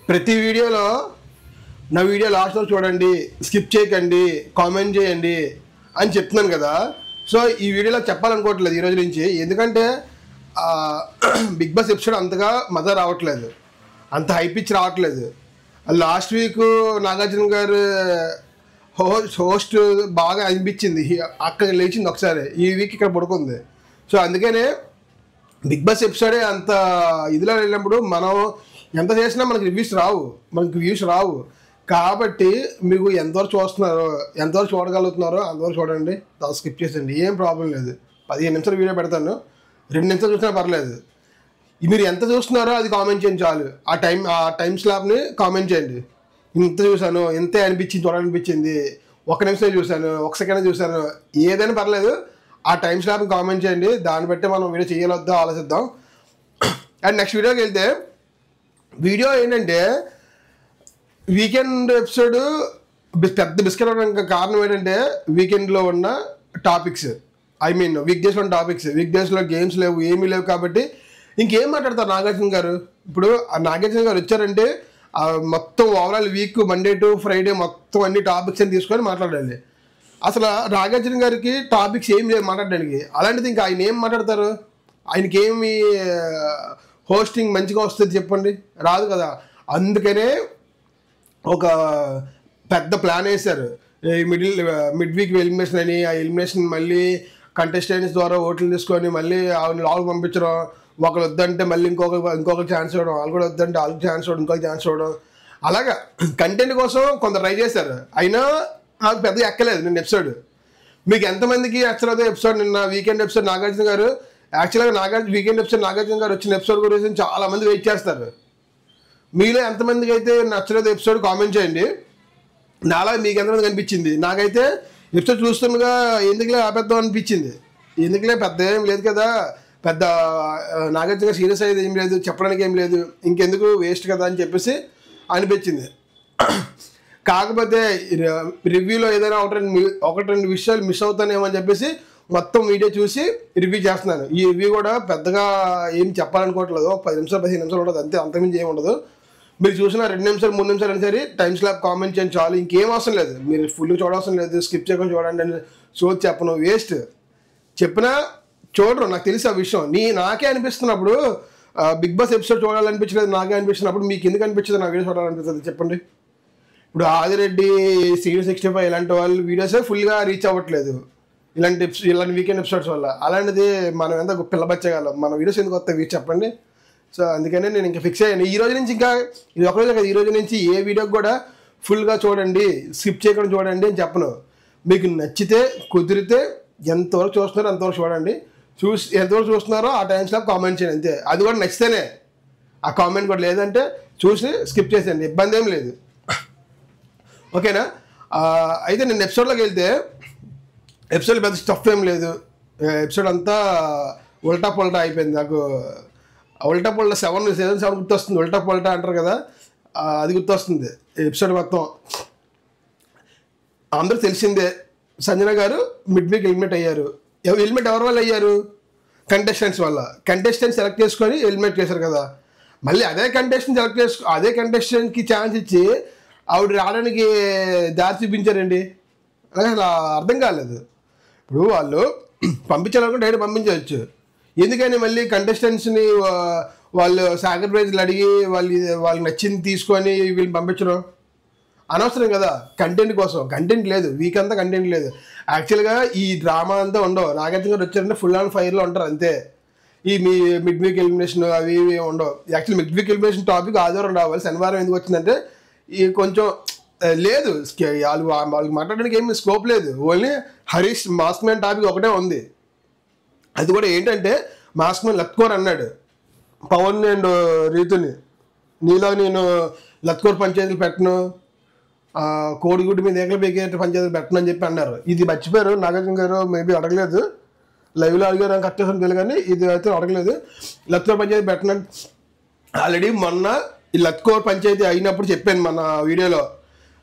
ప్రతి వీడియోలో నా వీడియో లాస్ట్లో చూడండి, స్కిప్ చేయకండి, కామెంట్ చేయండి అని చెప్తున్నాను కదా. సో ఈ వీడియోలో చెప్పాలనుకోవట్లేదు ఈ రోజు నుంచి, ఎందుకంటే బిగ్ బాస్ ఎపిసోడ్ అంతగా మజా రావట్లేదు, అంత హైపిచ్ రావట్లేదు. లాస్ట్ వీక్ నాగార్జున గారు హోస్ట్ బాగా అనిపించింది, అక్కడ లేచింది ఒకసారి, ఈ వీక్ ఇక్కడ పడుకుంది. సో అందుకనే బిగ్ బాస్ ఎపిసోడే అంత ఇదిలో వెళ్ళినప్పుడు మనం ఎంత చేసినా మనకి మనకి వ్యూస్ రావు. కాబట్టి మీకు ఎంతవరకు చూస్తున్నారో, ఎంతవరకు చూడగలుగుతున్నారో అంతవరకు చూడండి, స్కిప్ చేసేయండి, ఏం ప్రాబ్లం లేదు. 15 నిమిషాలు వీడియో పెడతాను, 2 నిమిషాలు చూసినా పర్లేదు. మీరు ఎంత చూస్తున్నారో అది కామెంట్ చేయండి చాలు. ఆ టైం స్లాబ్ని కామెంట్ చేయండి. ఇంత చూశాను, ఇంతే అనిపించింది, చూడాలనిపించింది, 1 నిమిషం చూశాను, 1 సెకండ్ చూశాను, ఏదైనా పర్లేదు, ఆ టైం స్లాబ్ని కామెంట్ చేయండి. దాన్ని బట్టి మనం వీడియో చేయాలొద్దా ఆలోచిద్దాం. అండ్ నెక్స్ట్ వీడియోకి వెళ్తే, వీడియో ఏంటంటే వీకెండ్ ఎపిసోడ్ పెద్ద బిస్కెట్ అవడానికి కారణం ఏంటంటే వీకెండ్లో ఉన్న టాపిక్స్, వీక్ డేస్లో ఉన్న టాపిక్స్. వీక్ డేస్లో గేమ్స్ లేవు, ఏమీ లేవు, కాబట్టి ఇంకేం మాట్లాడతారు నాగార్జున గారు. ఇప్పుడు ఆ నాగార్జున గారు వచ్చారంటే మొత్తం overall week Monday to Friday మొత్తం అన్ని టాపిక్స్ అని తీసుకొని మాట్లాడాలి. అసలు నాగార్జున గారికి టాపిక్స్ ఏం లేదు మాట్లాడడానికి. అలాంటిది ఇంకా ఆయన ఏం మాట్లాడతారు? ఆయనకి ఏమి హోస్టింగ్ మంచిగా వస్తుంది చెప్పండి? రాదు కదా. అందుకనే ఒక పెద్ద ప్లాన్ వేశారు, మిడ్ వీక్ ఎలిమినేషన్ అని. ఆ ఎలిమినేషన్ మళ్ళీ కంటెస్టెంట్స్ ద్వారా ఓట్లు తీసుకొని మళ్ళీ లోపలికి పంపించడం. ఒకరు వద్దంటే మళ్ళీ ఇంకొకరు ఛాన్స్ ఇవ్వడం, వాళ్ళు కూడా వద్దంటే వాళ్ళకి ఛాన్స్ ఇవ్వడం, ఇంకొక ఛాన్స్ ఇవ్వడం. అలాగా కంటెంట్ కోసం కొంత ట్రై చేశారు. అయినా నాకు పెద్దగా ఎక్కలేదు నిన్న ఎపిసోడ్. మీకు ఎంతమందికి నచ్చలేదు ఎపిసోడ్? నిన్న వీకెండ్ ఎపిసోడ్ నాగార్జున గారు, యాక్చువల్గా వీకెండ్ ఎపిసోడ్ నాగార్జున గారు వచ్చిన ఎపిసోడ్ గురించి చాలామంది వెయిట్ చేస్తారు. మీలో ఎంతమందికి అయితే నచ్చలేదు ఎపిసోడ్ కామెంట్ చేయండి. నాలా మీకు ఎంతమంది కనిపించింది? నాకైతే ఎపిసోడ్ చూస్తుండగా ఎందుకులే ఆపేద్దాం అనిపించింది. ఎందుకులే, పెద్ద ఏం లేదు కదా, పెద్ద నాగార్జున గారు సీరియస్ అయ్యేది ఏం లేదు, చెప్పడానికి ఏం లేదు, ఇంకెందుకు వేస్ట్ కదా అని చెప్పేసి అనిపించింది. కాకపోతే రివ్యూలో ఏదైనా ఒకటి రెండు విషయాలు మిస్ అవుతానేమో అని చెప్పేసి మొత్తం వీడియో చూసి రివ్యూ చేస్తున్నాను. ఈ రివ్యూ కూడా పెద్దగా ఏం చెప్పాలనుకోవట్లేదు, 10 నిమిషాలు 15 నిమిషాలు ఉంటుంది అంతే, అంతకుమించి ఏమి ఉండదు. మీరు చూసిన 2 నిమిషాలు 3 నిమిషాలు అని సరే టైం స్లాబ్ కామెంట్ చేయండి చాలు, ఇంకేం అవసరం లేదు. మీరు ఫుల్గా చూడవసరం లేదు, స్కిప్ చేయకుండా చూడండి అని షో చెప్పను, వేస్ట్. చెప్పినా చూడరు, నాకు తెలిసి ఆ విషయం. నాకే అనిపిస్తున్నప్పుడు బిగ్ బాస్ ఎపిసోడ్ చూడాలనిపించలేదు, నాకే అనిపిస్తున్నప్పుడు మీకు ఎందుకు అనిపించదు నా వీడియో చూడాలనిపిస్తుంది చెప్పండి? ఇప్పుడు ఆదిరెడ్డి, సీరియస్ 65 ఇలాంటి వాళ్ళు వీడియోసే ఫుల్గా రీచ్ అవ్వట్లేదు ఇలాంటి వీకెండ్ ఎపిసోడ్స్ వల్ల. అలాంటిది మనం ఎంత పిల్లబచ్చగలం, మన వీడియోస్ ఎందుకు వస్తాయి చెప్పండి? సో అందుకనే నేను ఇంకా ఫిక్స్ అయ్యాను. ఈ రోజు నుంచి, ఇంకా ఇది ఒకరోజు కదా, ఈ రోజు నుంచి ఏ వీడియోకి కూడా ఫుల్గా చూడండి, స్కిప్ చేయకుండా చూడండి అని చెప్పను. మీకు నచ్చితే కుదిరితే ఎంతవరకు చూస్తున్నారో అంతవరకు చూడండి, ఎంతవరకు చూస్తున్నారో ఆ టైమ్స్లో కామెంట్ చేయండి అంతే. అది కూడా నచ్చితేనే ఆ కామెంట్ కూడా, లేదంటే చూసి స్కిప్ చేసేయండి, ఇబ్బంది ఏం లేదు, ఓకేనా? అయితే నేను ఎపిసోడ్లోకి వెళ్తే ఎపిసోడ్ పెద్ద స్టఫ్ ఏం లేదు. ఎపిసోడ్ అంతా ఉల్టా పొల్టా అయిపోయింది. నాకు ఉల్టా పొల్టా సీజన్ 7 గుర్తొస్తుంది. ఉల్టా పొల్టా అంటారు కదా, అది గుర్తొస్తుంది. ఎపిసోడ్ మొత్తం అందరూ తెలిసిందే, సంజన గారు మిడ్ వీక్ ఎలిమినేట్ అయ్యారు. ఎలిమినేట్ ఎవరి వల్ల అయ్యారు? కంటెస్టెంట్స్ వల్ల. కంటెస్టెంట్స్ సెలెక్ట్ చేసుకొని ఎలిమినేట్ చేశారు కదా. మళ్ళీ అదే కంటెస్టెంట్కి ఛాన్స్ ఇచ్చి ఆవిడ రావడానికి దారి చూపించారండి. అసలు అర్థం కాలేదు. ఇప్పుడు వాళ్ళు పంపించాలనుకుంటే డైరెక్ట్ పంపించవచ్చు, ఎందుకని మళ్ళీ కంటెస్టెంట్స్ని వాళ్ళు సాక్రిఫైస్లు అడిగి వాళ్ళకి నచ్చింది తీసుకొని వీళ్ళని పంపించడం అనవసరం కదా. కంటెంట్ కోసం, కంటెంట్ లేదు, వీక్ అంతా కంటెంట్ లేదు. యాక్చువల్గా ఈ డ్రామా అంతా ఉండవు. నాగార్జున గారు వచ్చారంటే ఫుల్ ఆన్ ఫైర్లో ఉంటారు అంతే. ఈ మిడ్ వీక్ ఎలిమినేషన్ అవి ఇవి ఉండవు. Actually mid week elimination topic ఆదివారం రావాలి, శనివారం ఎందుకు వచ్చిందంటే ఈ కొంచెం లేదు, వాళ్ళకి మాట్లాడడానికి ఏమి స్కోప్ లేదు. Only Harish mask man topic ఒకటే ఉంది. అది కూడా ఏంటంటే మాస్క్ మ్యాన్ లత్కోర్ అన్నాడు పవన్ అండ్ రీతుని, నీలో నేను లత్కోర్ పంచాయతీలు పెట్టను, కోడిగుడ్డు మీద ఏకలు బేకేట పంచాయతీలు పెట్టను అని చెప్పి అన్నారు. ఇది మర్చిపోయారు నాగార్జున గారు, మేబీ అడగలేదు, లైవ్లో అడిగారు కరెక్ట్ తెలియదు, కానీ ఇది అయితే అడగలేదు. లత్కోర్ పంచాయతీ పెట్టను ఆల్రెడీ మొన్న ఈ లత్కోర్ పంచాయతీ అయినప్పుడు చెప్పాను మన వీడియోలో.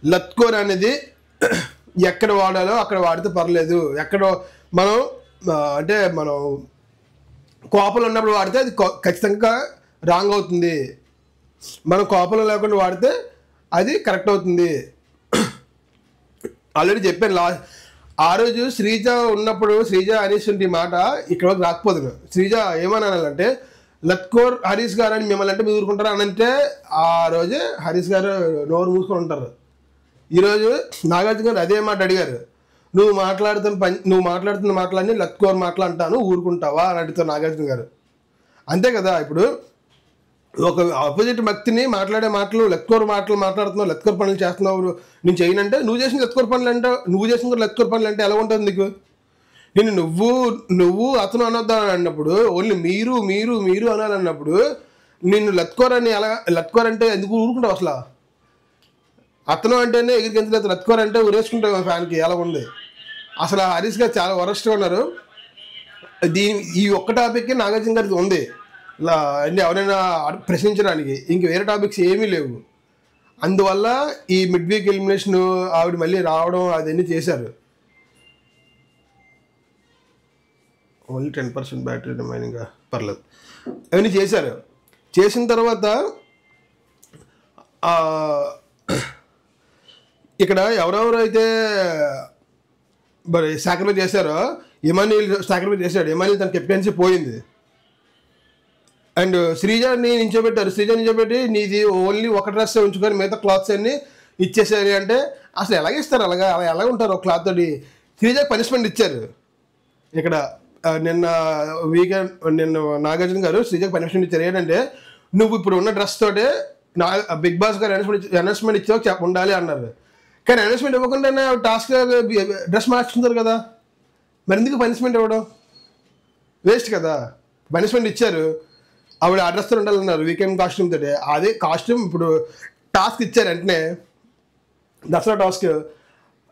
లత్కోర్ అనేది ఎక్కడ వాడాలో అక్కడ వాడితే పర్లేదు, ఎక్కడ మనం అంటే కోపంలో ఉన్నప్పుడు వాడితే అది ఖచ్చితంగా రాంగ్ అవుతుంది. మనం కోపంలో లేకుండా వాడితే అది కరెక్ట్ అవుతుంది. ఆల్రెడీ చెప్పాను ఆ రోజు శ్రీజ ఉన్నప్పుడు శ్రీజ అనేసి మాట ఇక్కడ వరకు రాకపోదు. శ్రీజ ఏమనాలంటే లత్కోర్ హరీష్ గారు అని మిమ్మల్ని అంటే మీరు ఊరుకుంటారు అని అంటే ఆ రోజే హరీష్ గారు నోరు మూసుకొని ఉంటారు. ఈరోజు నాగార్జున గారు అదే మాట అడిగారు, నువ్వు మాట్లాడుతున్న మాటలన్నీ లత్కోర్ మాటలు అంటాను ఊరుకుంటావా అని అడుగుతారు నాగార్జున గారు. అంతే కదా, ఇప్పుడు ఒక ఆపోజిట్ వ్యక్తిని మాట్లాడే మాటలు లత్కోర్ మాటలు మాట్లాడుతున్నావు, లత్కోర్ పనులు చేస్తున్నావు, నేను చేయనంటే నువ్వు చేసిన లత్కోర్ పనులు అంటే లత్కోర్ పనులు అంటే ఎలా ఉంటుంది నీకు? నేను నువ్వు అతను అనొద్దా అన్నప్పుడు ఓన్లీ మీరు అనాలన్నప్పుడు నిన్ను లత్కోర్ అంటే ఎందుకు ఊరుకుంటావు? అసలు అతను అంటేనే ఎగిరికించలేదు, లత్కోర్ అంటే ఊరేసుకుంటావు ఫ్యాన్కి. ఎలా ఉంది అసలు? హరీష్ గారు చాలా వరస్ట్గా ఉన్నారు. ఈ ఒక్క టాపిక్కి నాగార్జున గారికి ఉంది ఇలా ఎవరైనా ప్రశ్నించడానికి, ఇంక వేరే టాపిక్స్ ఏమీ లేవు. అందువల్ల ఈ మిడ్ వీక్ ఎలిమినేషన్ ఆవిడ మళ్ళీ రావడం అదన్నీ చేశారు. ఓన్లీ 10% బ్యాటరీ రిమైనింగ్, పర్లేదు, అవన్నీ చేశారు. చేసిన తర్వాత ఇక్కడ ఎవరెవరైతే మరి సాక్రిఫైస్ చేశారో ఇమాన్యుయల్ సాక్రిఫైస్ చేశాడు. ఇమాన్యుయల్ తన కెప్టెన్సీ పోయింది. అండ్ శ్రీజాని నించోబెట్టి నీది ఓన్లీ ఒక డ్రెస్ ఉంచుకొని మిగతా క్లాత్స్ అన్నీ ఇచ్చేసారు అంటే అసలు ఎలాగిస్తారు? ఎలా ఉంటారు ఒక క్లాత్ తోటి? శ్రీజాకి పనిష్మెంట్ ఇచ్చారు. ఇక్కడ నిన్న నాగార్జున గారు శ్రీజాకి పనిష్మెంట్ ఇచ్చారు. ఏంటంటే నువ్వు ఇప్పుడు ఉన్న డ్రెస్ తోటే బిగ్ బాస్ గారు అనౌన్స్మెంట్ ఇచ్చావు ఉండాలి అన్నారు. కానీ అనౌన్స్మెంట్ ఇవ్వకుండానే టాస్క్ డ్రెస్ మార్చుకుంటారు కదా, మరి ఎందుకు పనిష్మెంట్ ఇవ్వడం? వేస్ట్ కదా. పనిష్మెంట్ ఇచ్చారు, ఆవిడ ఆ డ్రెస్తో ఉండాలన్నారు వీకెండ్ కాస్ట్యూమ్ తోటి. అదే కాస్ట్యూమ్ ఇప్పుడు టాస్క్ ఇచ్చారు వెంటనే, దసరా టాస్క్,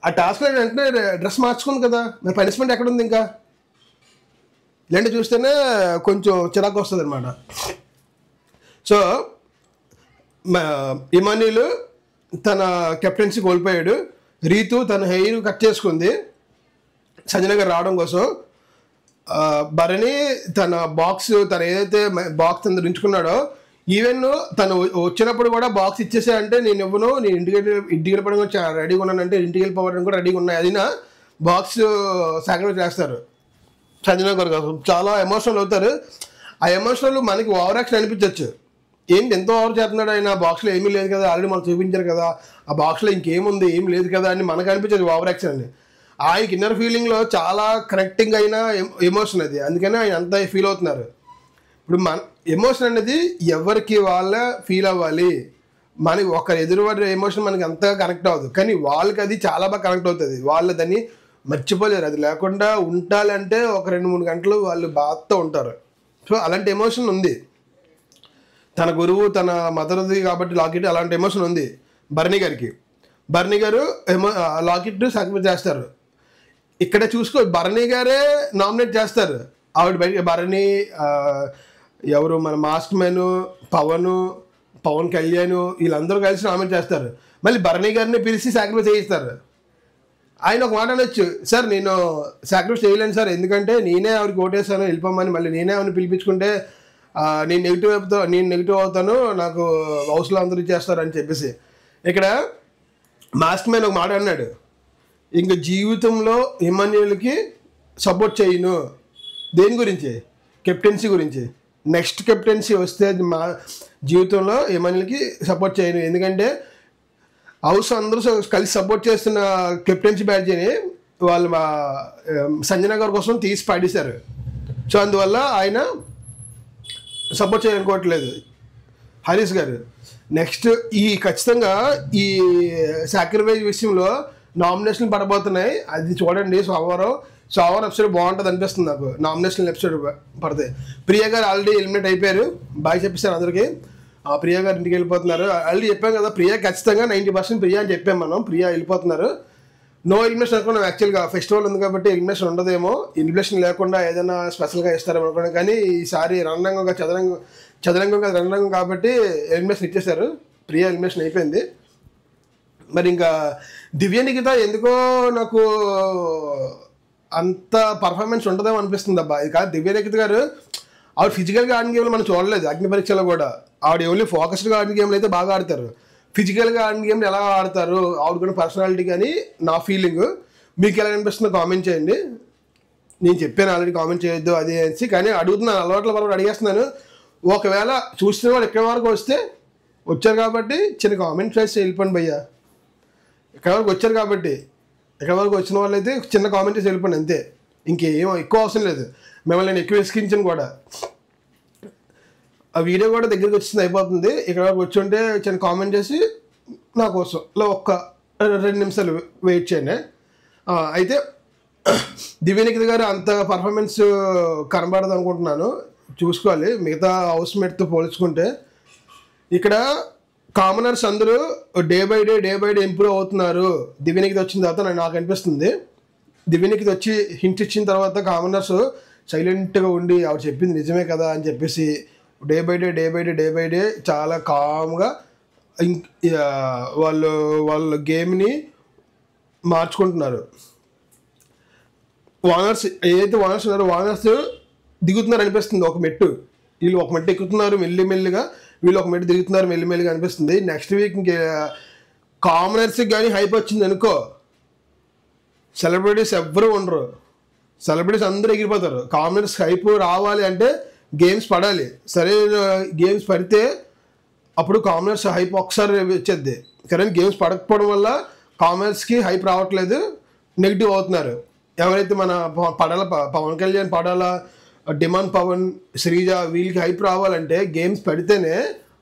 ఆ టాస్క్ వెంటనే డ్రెస్ మార్చుకుంది కదా, మరి పనిష్మెంట్ ఎక్కడ ఉంది? ఇంకా ఇలాంటి చూస్తేనే కొంచెం చిరాకు వస్తుంది అనమాట. సో ఇమాన్యుయల్ తన కెప్టెన్సీ కోల్పోయాడు. రీతు తన హెయిర్ కట్ చేసుకుంది సంజన గారు రావడం కోసం. భరణి తన ఏదైతే బాక్స్ తను ఉంచుకున్నాడో, ఈవెన్ తను వచ్చినప్పుడు కూడా బాక్స్ ఇచ్చేసాయంటే నేను ఇవ్వను, నేను ఇంటికి వెళ్ళిపోవడం కూడా రెడీగా ఉన్నానంటే ఇంటికి వెళ్ళిపోవడం కూడా రెడీగా ఉన్నాయి, అది నా బాక్స్ సాక్రిఫైస్ చేస్తారు సంజన గారు కోసం. చాలా ఎమోషనల్ అవుతారు. ఆ ఎమోషనల్ మనకి ఓవర్ యాక్షన్ అనిపించవచ్చు, ఏంటి ఎంతో ఓవర్ చేస్తున్నాడు ఆయన, బాక్స్లో ఏమీ లేదు కదా, ఆల్రెడీ మనం చూపించారు కదా, ఆ బాక్స్లో ఇంకేముంది ఏం లేదు కదా అని మనకు అనిపించదు ఓవర్ యాక్షన్ అని. ఆయనకి ఇన్నర్ ఫీలింగ్లో చాలా కనెక్టింగ్ అయిన ఎమోషన్ అది, అందుకని ఆయన అంతా ఫీల్ అవుతున్నారు. ఇప్పుడు మన ఎమోషన్ అనేది ఎవరికి వాళ్ళ ఫీల్ అవ్వాలి. మనకి ఒక ఎదురువాడి ఎమోషన్ మనకి అంతగా కనెక్ట్ అవ్వదు, కానీ వాళ్ళకి అది చాలా బాగా కనెక్ట్ అవుతుంది. వాళ్ళు దాన్ని మర్చిపోలేరు. అది లేకుండా ఉండాలంటే ఒక 2-3 గంటలు వాళ్ళు బాధతో ఉంటారు. సో అలాంటి ఎమోషన్ ఉంది. తన గురువు తన మదర్ది కాబట్టి లాకెట్ అలాంటి ఎమోషన్ ఉంది భరణి గారికి. భరణి గారు లాకెట్ సాక్రిఫైస్ చేస్తారు. ఇక్కడ చూసుకో, భరణి గారే నామినేట్ చేస్తారు. ఆవిడ బయట భరణి, ఎవరు మన మాస్క్ మ్యాన్, పవన్ కళ్యాణ్ వీళ్ళందరూ కలిసి నామినేట్ చేస్తారు. మళ్ళీ భరణి గారిని పిలిచి సాక్రిఫైస్ చేయిస్తారు. ఆయన ఒక మాట అనొచ్చు, సార్ నేను సాక్రిఫైస్ చేయలేను సార్, ఎందుకంటే నేనే ఆవిడకి ఓటేసాను వెళ్ళిపోమని, మళ్ళీ నేనే ఆవిడని పిలిపించుకుంటే నేను నెగిటివ్ అవుతాను, నాకు హౌస్లో అందరూ ఇచ్చేస్తారు అని చెప్పేసి. ఇక్కడ మాస్క్ మ్యాన్ ఒక మాట అన్నాడు, ఇంక జీవితంలో ఇమాన్యుయల్కి సపోర్ట్ చేయను. దేని గురించి? కెప్టెన్సీ గురించి. నెక్స్ట్ కెప్టెన్సీ వస్తే మా జీవితంలో ఇమాన్యుయల్కి సపోర్ట్ చేయను, ఎందుకంటే హౌస్ అందరూ కలిసి సపోర్ట్ చేస్తున్న కెప్టెన్సీ బ్యాడ్జీని వాళ్ళు మా సంజన గారి కోసం తీసి పాడేశారు. సో అందువల్ల ఆయన సపోర్ట్ చేయాలనుకోవట్లేదు హరీష్ గారు. నెక్స్ట్ ఖచ్చితంగా ఈ సాక్రిఫైస్ విషయంలో నామినేషన్లు పడబోతున్నాయి, అది చూడండి. సోమవారం ఎపిసోడ్ బాగుంటుంది అనిపిస్తుంది నాకు, నామినేషన్ ఎపిసోడ్ పడితే. ప్రియా గారు ఆల్రెడీ ఎలిమినేట్ అయిపోయారు, బాగా చెప్పేశారు అందరికీ. ప్రియా గారు ఇంటికి వెళ్ళిపోతున్నారు. ఆల్రెడీ చెప్పాం కదా, ప్రియా ఖచ్చితంగా 90% ప్రియా అని చెప్పాం మనం. ప్రియా వెళ్ళిపోతున్నారు. నో ఎలిమినేషన్ అనుకున్నాం. యాక్చువల్గా ఫెస్టివల్ ఉంది కాబట్టి ఎలిమినేషన్ ఉండదేమో, ఎలిమినేషన్ లేకుండా ఏదైనా స్పెషల్గా ఇస్తారేమో అనుకున్నాం, కానీ ఈసారి చదరంగం కాబట్టి ఎలిమినేషన్ ఇచ్చేశారు. ప్రియా ఎలిమినేషన్ అయిపోయింది. మరి ఇంకా దివ్య నిఖిత ఎందుకో నాకు అంత పర్ఫార్మెన్స్ ఉంటుందేమో అనిపిస్తుంది అబ్బా. ఇది కాదు, దివ్య నిఖిత గారు ఆవిడ ఫిజికల్గా ఆడిన గేమ్లో మనం చూడలేదు, అగ్ని పరీక్షలో కూడా ఆవిడ ఓన్లీ ఫోకస్డ్గా ఆడిన గేమ్లు అయితే బాగా ఆడతారు. ఫిజికల్గా ఆడిన గేమ్లు ఎలా ఆడతారు ఆవిడకున్న పర్సనాలిటీ కానీ నా ఫీలింగ్. మీకు ఎలా అనిపిస్తుందో కామెంట్ చేయండి. నేను చెప్పాను ఆల్రెడీ కామెంట్ చేయొద్దు అది అనేసి, కానీ అడుగుతున్నాను, అలవాట్ల వరకు అడిగేస్తున్నాను. ఒకవేళ చూసిన వాళ్ళు ఎక్కడి వరకు వస్తే వచ్చారు కాబట్టి చిన్న కామెంట్ చేసి వెళ్ళిపోండి భయ్యా. ఎక్కడి వరకు వచ్చారు కాబట్టి, ఎక్కడి వరకు వచ్చిన వాళ్ళు అయితే చిన్న కామెంట్ చేసి వెళ్ళిపోండి అంతే. ఇంకేం ఎక్కువ అవసరం లేదు. మిమ్మల్ని నేను ఎక్కువ విసిగించాను కూడా. ఆ వీడియో కూడా దగ్గరికి వచ్చింది అయిపోతుంది. ఇక్కడ వరకు వచ్చి ఉంటే చిన్న కామెంట్ చేసి నా కోసం ఒక్క 2 నిమిషాలు వెయిట్ చేయండి. అయితే దివ్యనిఖిత గారు అంత పర్ఫార్మెన్స్ కనబడదు అనుకుంటున్నాను, చూసుకోవాలి. మిగతా హౌస్ మేట్తో పోల్చుకుంటే ఇక్కడ కామనర్స్ అందరూ డే బై డే ఇంప్రూవ్ అవుతున్నారు. దివ్యనిఖిత వచ్చిన తర్వాత నాకు అనిపిస్తుంది. దివ్యనిఖిత వచ్చి హింట్ ఇచ్చిన తర్వాత కామనర్స్ సైలెంట్గా ఉండి ఆవిడ చెప్పింది నిజమే కదా అని చెప్పేసి డే బై డే చాలా కామ్గా వాళ్ళ గేమ్ని మార్చుకుంటున్నారు. వానర్స్ ఏదైతే వానర్స్ ఉన్నారో వానర్స్ దిగుతున్నారు అనిపిస్తుంది. ఒక మెట్టు వీళ్ళు ఒక మెట్టు ఎక్కుతున్నారు మెల్లిమెల్లిగా, వీళ్ళు ఒక మెట్టు దిగుతున్నారు మెల్లిమెల్లిగా అనిపిస్తుంది. నెక్స్ట్ వీక్ ఇంకే కామనర్స్కి కానీ హైప్ వచ్చింది అనుకో, సెలబ్రిటీస్ ఎవ్వరూ ఉండరు, సెలబ్రిటీస్ అందరూ ఎగిరిపోతారు. కామనర్స్ హైప్ రావాలి అంటే గేమ్స్ పడాలి. సరే గేమ్స్ పడితే అప్పుడు కామనర్స్ హైప్ ఒకసారి వచ్చేద్ది. కానీ గేమ్స్ పడకపోవడం వల్ల కామనర్స్కి హైప్ రావట్లేదు, నెగిటివ్ అవుతున్నారు. ఎవరైతే మన పవన్ కళ్యాణ్, పడాల, డిమాండ్ పవన్, శ్రీజ వీళ్ళకి హైప్ రావాలంటే గేమ్స్ పెడితేనే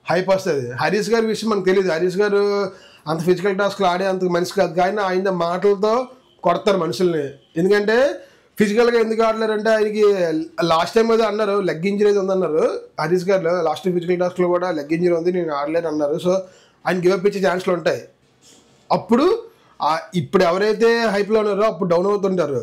హైప్ వస్తుంది. హరీష్ గారి విషయం మనకు తెలియదు. హరీష్ గారు అంత ఫిజికల్ టాస్క్లు ఆడే అంత మనిషి కాదు, కానీ ఆయన మాటలతో కొడతారు మనుషుల్ని. ఎందుకంటే ఫిజికల్గా ఎందుకు ఆడలేరంటే ఆయనకి లాస్ట్ టైం ఏదో అన్నారు లెగ్ ఇంజరీ ఉందన్నారు హరీష్ గారు. లాస్ట్ ఫిజికల్ టాస్క్లో కూడా లెగ్ ఇంజరీ ఉంది, నేను ఆడలేను అన్నారు. సో ఆయన గివప్ ఇచ్చే ఛాన్స్లు ఉంటాయి. అప్పుడు ఇప్పుడు ఎవరైతే హైప్లో ఉన్నారో అప్పుడు డౌన్ అవుతుంటారు.